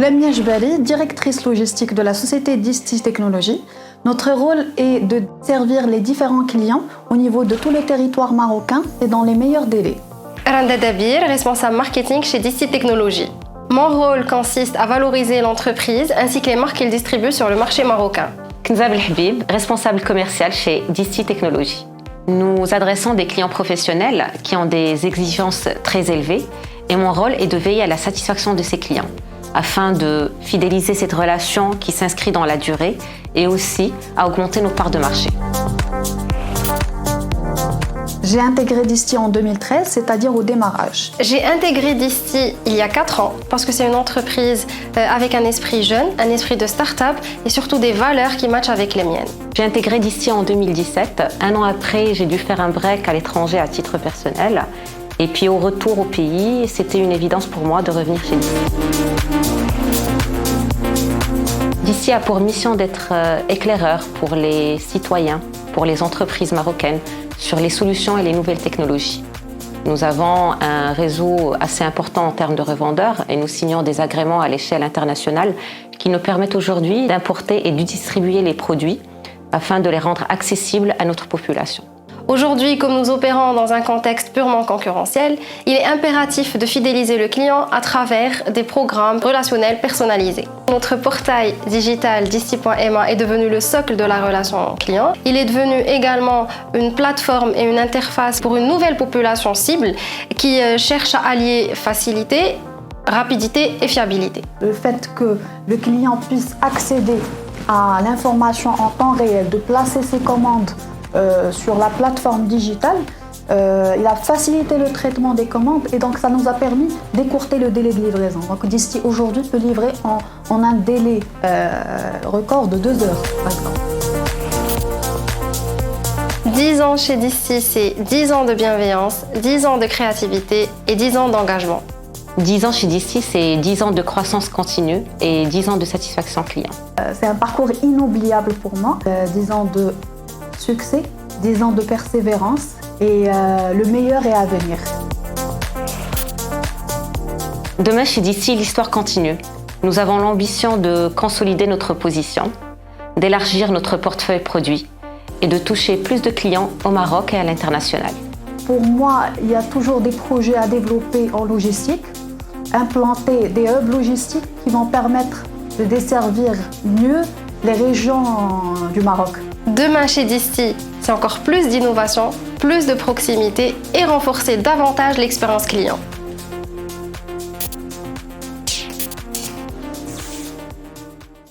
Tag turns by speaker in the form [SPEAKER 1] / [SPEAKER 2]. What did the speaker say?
[SPEAKER 1] Lamia Jbali, directrice logistique de la société Disti Technologies. Notre rôle est de servir les différents clients au niveau de tout le territoire marocain et dans les meilleurs délais.
[SPEAKER 2] Randa Dabir, responsable marketing chez Disti Technologies. Mon rôle consiste à valoriser l'entreprise ainsi que les marques qu'elle distribue sur le marché marocain.
[SPEAKER 3] Kenza Belhabib, responsable commercial chez Disti Technologies. Nous adressons des clients professionnels qui ont des exigences très élevées et mon rôle est de veiller à la satisfaction de ces clients afin de fidéliser cette relation qui s'inscrit dans la durée et aussi à augmenter nos parts de marché.
[SPEAKER 1] J'ai intégré Disti en 2013, c'est-à-dire au démarrage.
[SPEAKER 2] J'ai intégré Disti il y a 4 ans parce que c'est une entreprise avec un esprit jeune, un esprit de start-up et surtout des valeurs qui matchent avec les miennes.
[SPEAKER 3] J'ai intégré Disti en 2017. Un an après, j'ai dû faire un break à l'étranger à titre personnel. Et puis au retour au pays, c'était une évidence pour moi de revenir chez Disti. Disti a pour mission d'être éclaireur pour les citoyens, pour les entreprises marocaines, sur les solutions et les nouvelles technologies. Nous avons un réseau assez important en termes de revendeurs et nous signons des agréments à l'échelle internationale qui nous permettent aujourd'hui d'importer et de distribuer les produits afin de les rendre accessibles à notre population.
[SPEAKER 2] Aujourd'hui, comme nous opérons dans un contexte purement concurrentiel, il est impératif de fidéliser le client à travers des programmes relationnels personnalisés. Notre portail digital Disti.ma est devenu le socle de la relation client. Il est devenu également une plateforme et une interface pour une nouvelle population cible qui cherche à allier facilité, rapidité et fiabilité.
[SPEAKER 1] Le fait que le client puisse accéder à l'information en temps réel, de placer ses commandes sur la plateforme digitale, il a facilité le traitement des commandes et donc ça nous a permis d'écourter le délai de livraison. Donc Disti aujourd'hui peut livrer en un délai record de 2 heures par exemple.
[SPEAKER 2] 10 ans chez Disti, c'est 10 ans de bienveillance, 10 ans de créativité et 10 ans d'engagement.
[SPEAKER 3] 10 ans chez Disti, c'est 10 ans de croissance continue et 10 ans de satisfaction client.
[SPEAKER 1] C'est un parcours inoubliable pour moi, 10 ans de succès, 10 ans de persévérance et le meilleur est à venir.
[SPEAKER 3] Demain chez Disti, l'histoire continue. Nous avons l'ambition de consolider notre position, d'élargir notre portefeuille produit et de toucher plus de clients au Maroc et à l'international.
[SPEAKER 1] Pour moi, il y a toujours des projets à développer en logistique, implanter des hubs logistiques qui vont permettre de desservir mieux les régions du Maroc.
[SPEAKER 2] Demain chez Disti, c'est encore plus d'innovation, plus de proximité et renforcer davantage l'expérience client.